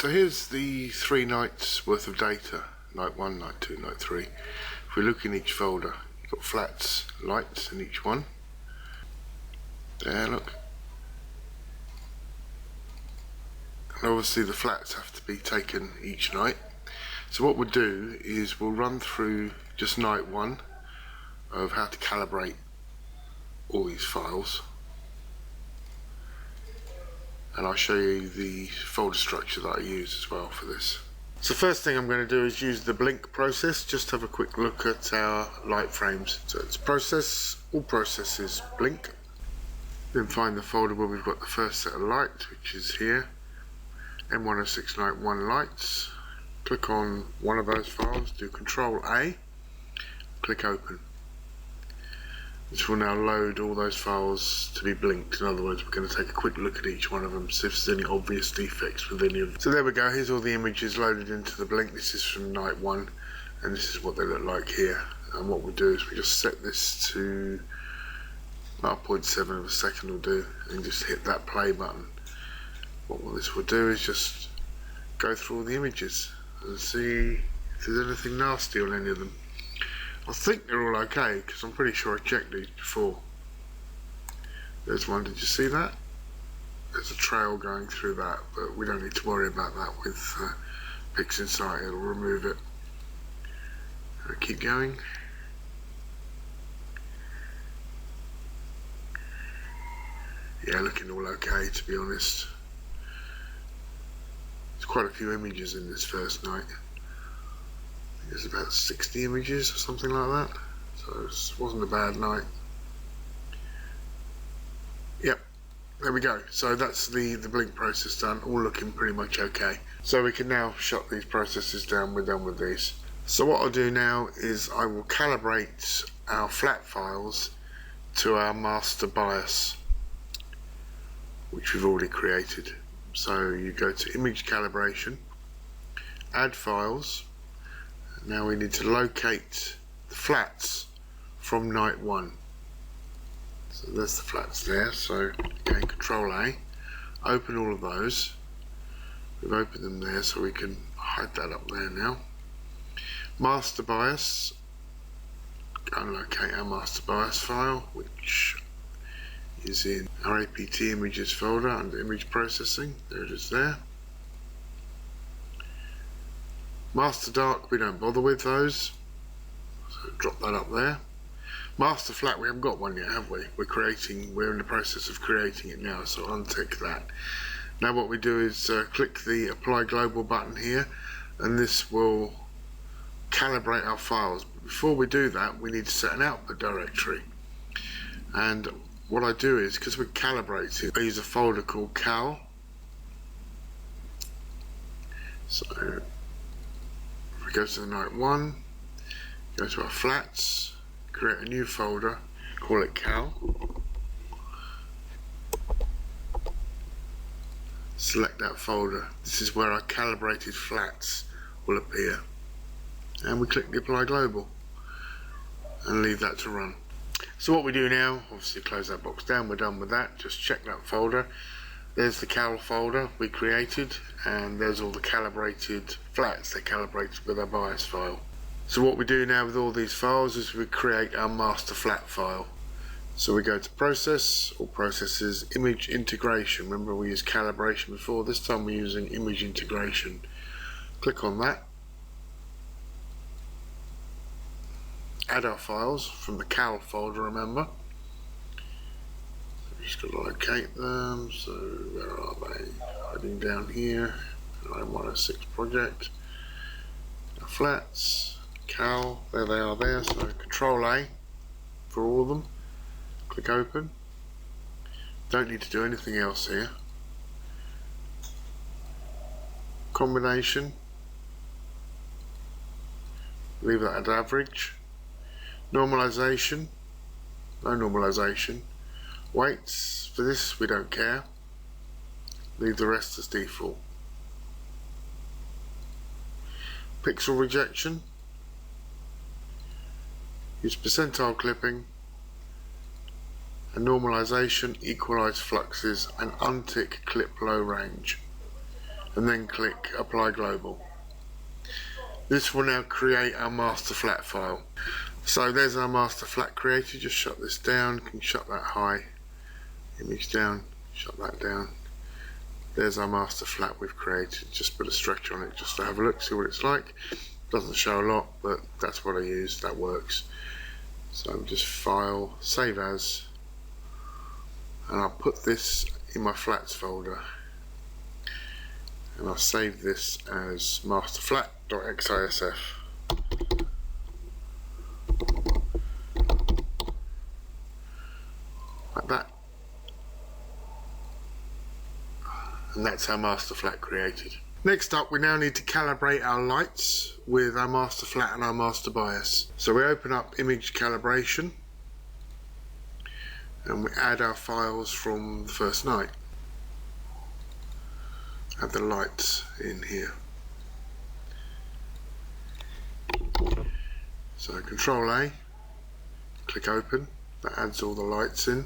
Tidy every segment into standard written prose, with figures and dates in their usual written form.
So here's the 3 nights worth of data, night 1, night 2, night 3. If we look in each folder, you've got flats, lights in each one. There, look. And obviously the flats have to be taken each night. So what we'll do is we'll run through just night 1 of how to calibrate all these files. And I'll show you the folder structure that I use as well for this. So first thing I'm going to do is use the blink process. Just have a quick look at our light frames. So it's process, all processes blink. Then find the folder where we've got the first set of light, which is here. M106 Night 1 lights. Click on one of those files, do Control A, click open. This will now load all those files to be blinked. In other words, we're going to take a quick look at each one of them, see if there's any obvious defects with any of them. So there we go, here's all the images loaded into the blink. This is from night 1, and this is what they look like here. And what we do is we just set this to about 0.7 of a second will do, and just hit that play button. What this will do is just go through all the images and see if there's anything nasty on any of them. I think they're all okay, because I'm pretty sure I checked these before. There's one, did you see that? There's a trail going through that, but we don't need to worry about that with pixinsight, it'll remove it. Keep going. Yeah, looking all okay, to be honest. There's quite a few images in this first night. There's about 60 images or something like that, so it wasn't a bad night. Yep, there we go. So that's the blink process done, all looking pretty much okay. So we can now shut these processes down, we're done with these. So what I'll do now is I will calibrate our flat files to our master bias, which we've already created. So you go to image calibration, add files. Now we need to locate the flats from night 1. So there's the flats there. So again, Control A, open all of those. We've opened them there, so we can hide that up there now. Master bias, go and locate our master bias file, which is in our APT images folder under image processing. There it is there. Master dark, we don't bother with those, so drop that up there. Master flat, we haven't got one yet, have we? We're in the process of creating it now, so untick that. Now what we do is click the apply global button here, and this will calibrate our files. But before we do that, we need to set an output directory. And what I do is, because we're calibrating, I use a folder called cal. So go to the night 1, go to our flats, create a new folder, call it cal, select that folder. This is where our calibrated flats will appear, and we click the apply global and leave that to run. So what we do now, obviously close that box down, we're done with that. Just check that folder. There's the cal folder we created, and there's all the calibrated flats they're calibrated with our bias file. So what we do now with all these files is we create our master flat file. So we go to process, all processes, image integration. Remember we used calibration before, this time we're using image integration. Click on that. Add our files from the cal folder, remember. Just got to locate them, so where are they? Hiding down here, M106 project, our flats, cal, there they are there, so Control A for all of them, click open, don't need to do anything else here. Combination, leave that at average. Normalization, no normalization. Weights, for this we don't care, leave the rest as default. Pixel rejection, use percentile clipping, and normalization, equalize fluxes, and untick clip low range. and then click Apply Global. This will now create our master flat file. So there's our master flat created. Just shut this down, can shut that high, image down, shut that down. There's our master flat we've created. Just put a stretch on it just to have a look, see what it's like. Doesn't show a lot, but that's what I use, that works. So just File, Save As, and I'll put this in my flats folder, and I'll save this as masterflat.xisf. Like that. And that's our master flat created. Next up, we now need to calibrate our lights with our master flat and our master bias. So we open up image calibration and we add our files from the first night. Add the lights in here. So Control A, click open, that adds all the lights in.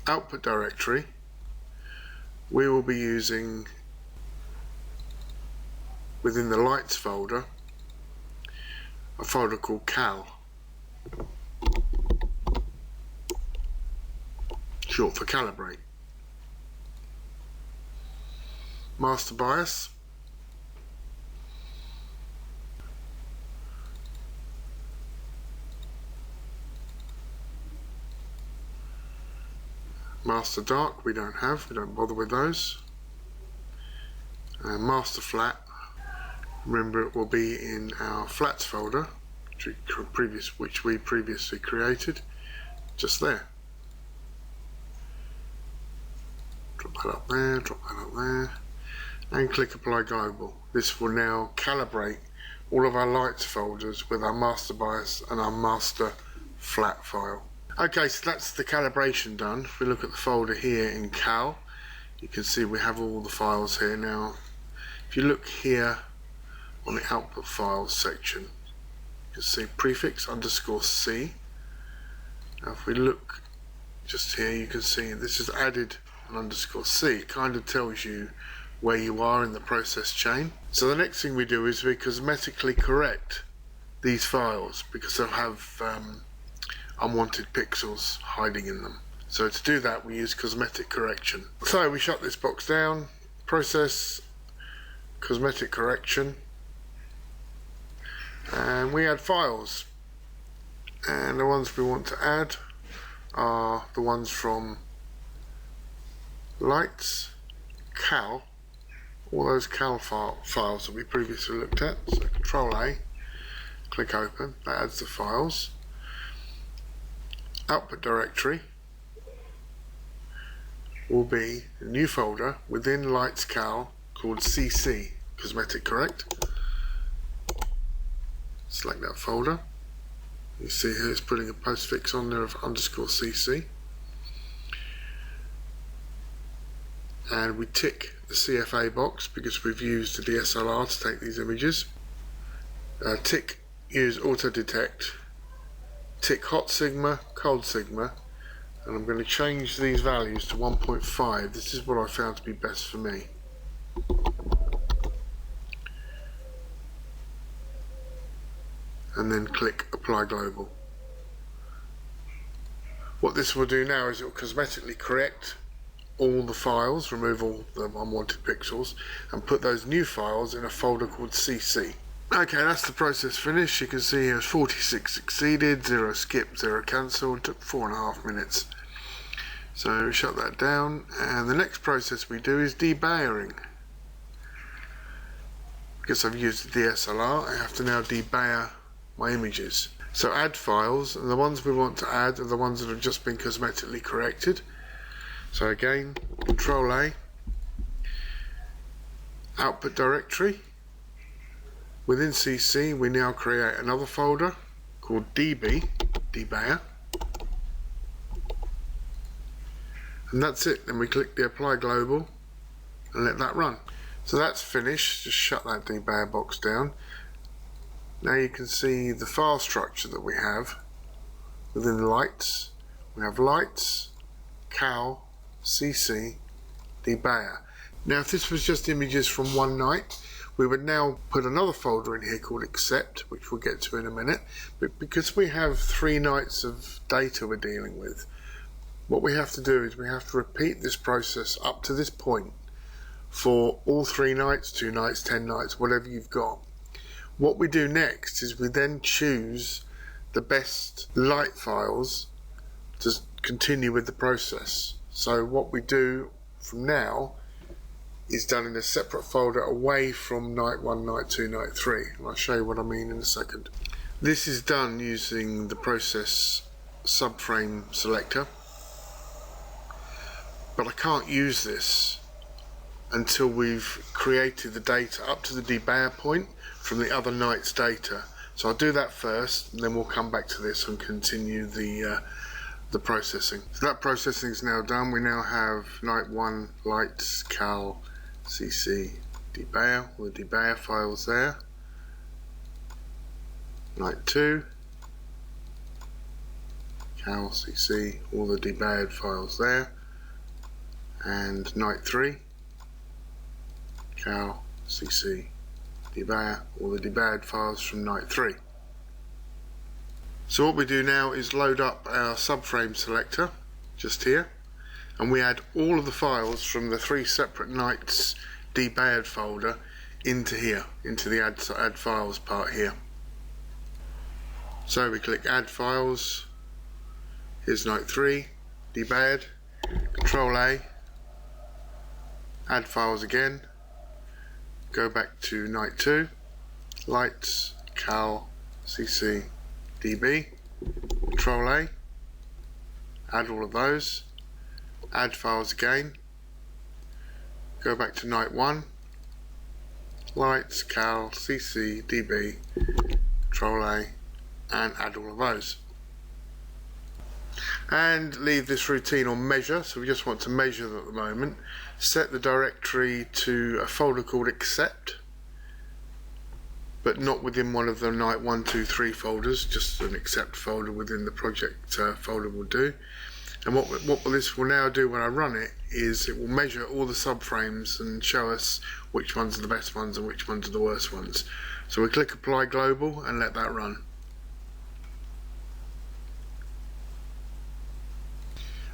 Output directory, we will be using within the lights folder a folder called cal, short for calibrate. Master bias, master dark we don't bother with those. And master flat, remember it will be in our flats folder which we previously created, just there. Drop that up there, drop that up there, and click Apply Global. This will now calibrate all of our lights folders with our master bias and our master flat file. Okay, so that's the calibration done. If we look at the folder here in cal, you can see we have all the files here now. If you look here on the output files section, you can see prefix _C. Now if we look just here, you can see this is added an _C. It kind of tells you where you are in the process chain. So the next thing we do is we cosmetically correct these files because they'll have unwanted pixels hiding in them. So to do that we use cosmetic correction. So we shut this box down, process, cosmetic correction, and we add files, and the ones we want to add are the ones from lights, cal, all those cal files that we previously looked at. So Control A, click open, that adds the files. Output directory will be a new folder within lights cal called CC, cosmetic correct. Select that folder. You see here it's putting a postfix on there of _CC, and we tick the CFA box because we've used the DSLR to take these images. Tick use auto detect, tick hot sigma, cold sigma, and I'm going to change these values to 1.5. This is what I found to be best for me. And then click Apply Global. What this will do now is it will cosmetically correct all the files, remove all the unwanted pixels, and put those new files in a folder called CC. Okay, that's the process finished. You can see here 46 succeeded, 0 skipped, 0 cancelled, took 4.5 minutes. So shut that down, and the next process we do is debayering. Because I've used the DSLR, I have to now debayer my images. So add files, and the ones we want to add are the ones that have just been cosmetically corrected. So again, Control A, output directory. Within CC we now create another folder called DB, debayer. And that's it. Then we click the Apply Global and let that run. So that's finished. Just shut that debayer box down. Now you can see the file structure that we have within the lights. We have lights, cal, CC, debayer. Now if this was just images from one night, we would now put another folder in here called accept, which we'll get to in a minute. But because we have 3 nights of data we're dealing with, what we have to do is we have to repeat this process up to this point for all 3 nights, 2 nights, 10 nights, whatever you've got. What we do next is we then choose the best light files to continue with the process. So what we do from now is done in a separate folder away from night 1, night 2, night 3, and I'll show you what I mean in a second. This is done using the process subframe selector, but I can't use this until we've created the data up to the debayer point from the other night's data. So I'll do that first, and then we'll come back to this and continue the processing. So that processing is now done. We now have night 1 lights, cal, cc, debayer, all the debayer files there. Night 2, cal, cc, all the debayered files there. And night 3, cal, cc, debayer, all the debayered files from night 3. So what we do now is load up our subframe selector just here, and we add all of the files from the 3 separate nights debayered folder into here, into the add files part here. So we click add files, here's night 3 debayered, Control A, add files again, go back to night 2, lights, cal, cc, db, Control A, add all of those, add files again, go back to night 1, lights, cal, cc, db, Control A, and add all of those. And leave this routine on measure, so we just want to measure at the moment. Set the directory to a folder called accept, but not within one of the night 1, 2, 3 folders, just an accept folder within the project folder will do. And what this will now do when I run it is it will measure all the subframes and show us which ones are the best ones and which ones are the worst ones. So we click apply global and let that run.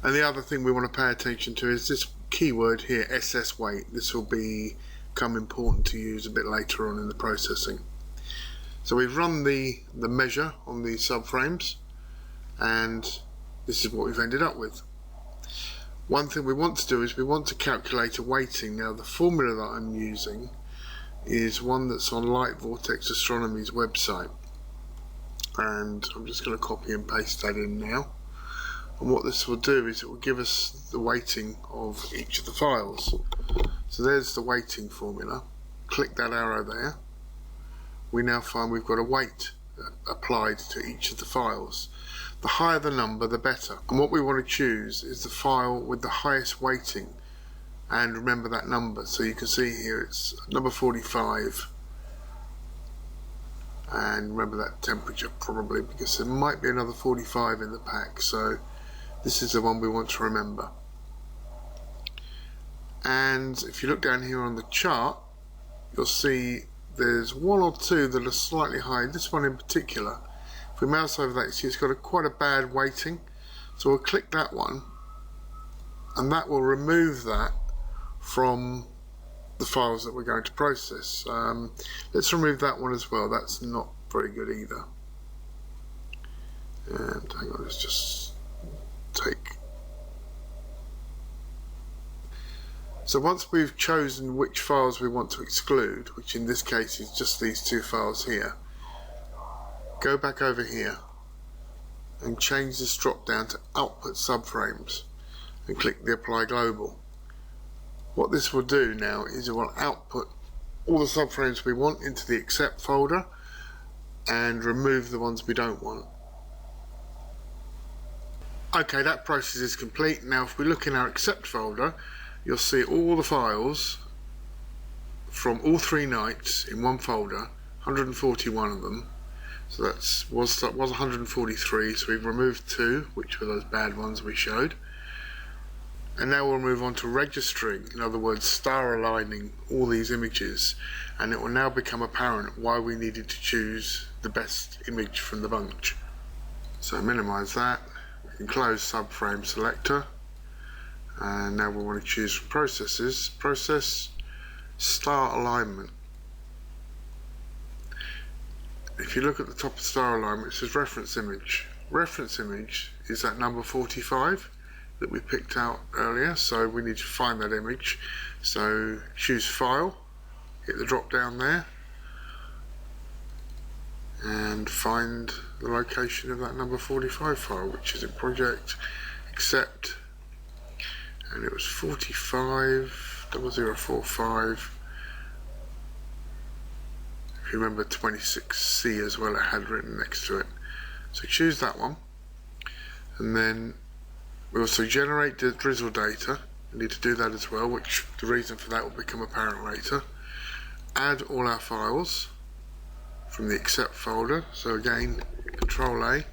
And the other thing we want to pay attention to is this keyword here, SS weight. This will become important to use a bit later on in the processing. So we've run the measure on the subframes, and this is what we've ended up with. One thing we want to do is we want to calculate a weighting. Now the formula that I'm using is one that's on Light Vortex Astronomy's website, and I'm just going to copy and paste that in now. And what this will do is it will give us the weighting of each of the files. So there's the weighting formula. Click that arrow there. We now find we've got a weight applied to each of the files. The higher the number, the better. And what we want to choose is the file with the highest weighting. And remember that number. So you can see here it's number 45. And remember that temperature probably, because there might be another 45 in the pack. So this is the one we want to remember. And if you look down here on the chart, you'll see there's 1 or 2 that are slightly high. This one in particular, if we mouse over that, you see it's got quite a bad weighting. So we'll click that one, and that will remove that from the files that we're going to process. Let's remove that one as well. That's not very good either. And hang on, let's just take. So once we've chosen which files we want to exclude, which in this case is just these 2 files here, go back over here and change this drop down to output subframes and click the apply global. What this will do now is it will output all the subframes we want into the accept folder and remove the ones we don't want. Okay, that process is complete. Now if we look in our accept folder, you'll see all the files from all 3 nights in one folder, 141 of them. So that was 143, so we've removed 2, which were those bad ones we showed. And now we'll move on to registering, in other words star aligning all these images, and it will now become apparent why we needed to choose the best image from the bunch. So minimize that, we can close subframe selector, and now we want to choose from processes, process, star alignment. If you look at the top of star alignment, it says reference image. Reference image is that number 45 that we picked out earlier, so we need to find that image. So choose file, hit the drop down there, and find the location of that number 45 file, which is in project, accept, and it was 450045. If you remember 26C as well, it had written next to it. So choose that one, and then we also generate the drizzle data. We need to do that as well, which the reason for that will become apparent later. Add all our files from the accept folder. So again, Control A.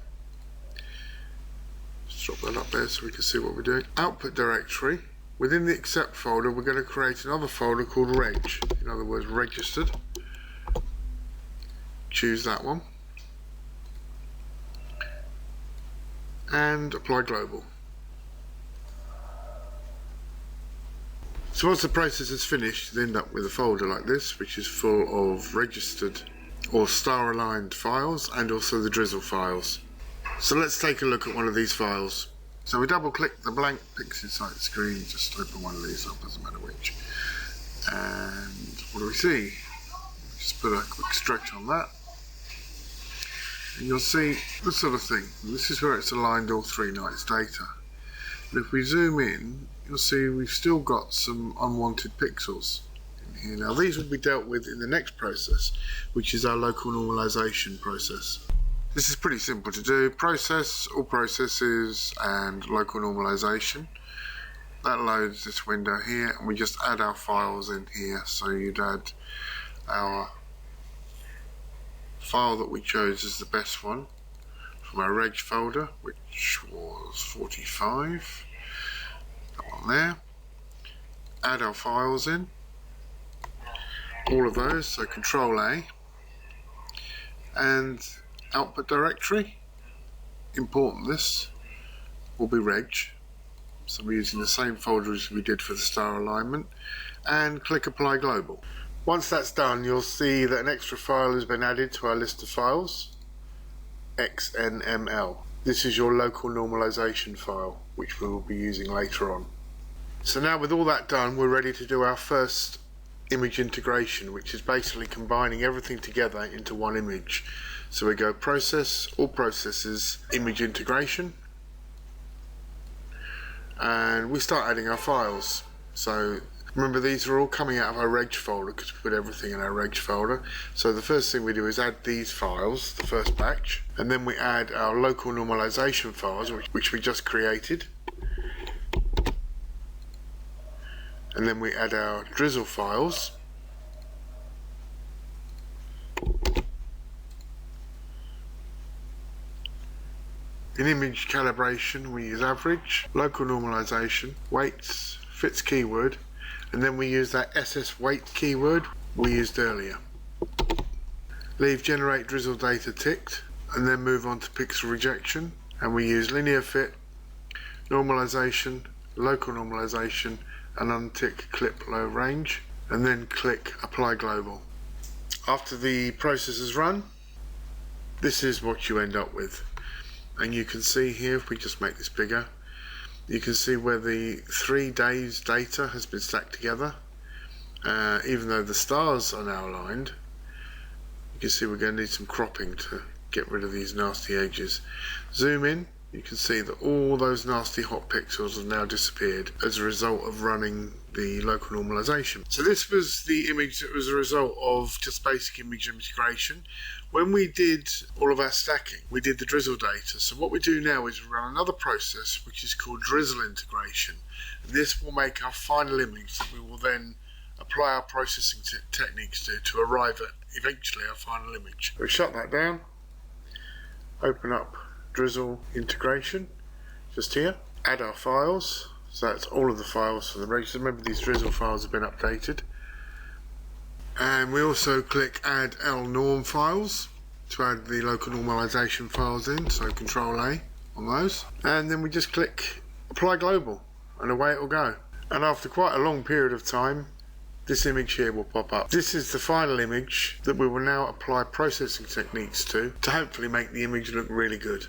Just drop that up there so we can see what we're doing. Output directory. Within the accept folder, we're going to create another folder called reg. In other words, registered. Choose that one. And apply global. So once the process is finished, you end up with a folder like this, which is full of registered or star aligned files and also the drizzle files. So let's take a look at one of these files. So we double click the blank pixinsight screen, just open one of these up, doesn't matter which. And what do we see? Just put a quick stretch on that. And you'll see this sort of thing. This is where it's aligned all 3 nights data. But if we zoom in, you'll see we've still got some unwanted pixels in here. Now these will be dealt with in the next process, which is our local normalization process. This is pretty simple to do. Process, all processes, and local normalization. That loads this window here, and we just add our files in here. So you'd add our file that we chose as the best one from our reg folder, which was 45. That one there. Add our files in, all of those, so Control A, and output directory, important this, will be reg, so we're using the same folder as we did for the star alignment, and click apply global. Once that's done, you'll see that an extra file has been added to our list of files, XNML. This is your local normalization file, which we will be using later on. So now with all that done, we're ready to do our first image integration, which is basically combining everything together into one image. So we go process, all processes, image integration, and we start adding our files. So remember, these are all coming out of our reg folder because we put everything in our reg folder. So the first thing we do is add these files, the first batch, and then we add our local normalization files, which we just created. And then we add our drizzle files. In image calibration, we use average, local normalization, weights, fits keyword, and then we use that SS weight keyword we used earlier. Leave generate drizzle data ticked, and then move on to pixel rejection, and we use linear fit, normalization, local normalization, and untick clip low range, and then click apply global. After the process is run, this is what you end up with. And you can see here, if we just make this bigger, you can see where the 3 days data has been stacked together. Even though the stars are now aligned, you can see we're going to need some cropping to get rid of these nasty edges. Zoom in, you can see that all those nasty hot pixels have now disappeared as a result of running the local normalization. So this was the image that was a result of just basic image integration. When we did all of our stacking, we did the drizzle data. So what we do now is run another process which is called drizzle integration. And this will make our final image that we will then apply our processing techniques to arrive at eventually our final image. We shut that down, open up drizzle integration just here, add our files, So that's all of the files for the register. Remember, these drizzle files have been updated. And we also click add lnorm files to add the local normalization files in, so Control A on those. And then we just click apply global and away it will go. And after quite a long period of time, this image here will pop up. This is the final image that we will now apply processing techniques to hopefully make the image look really good.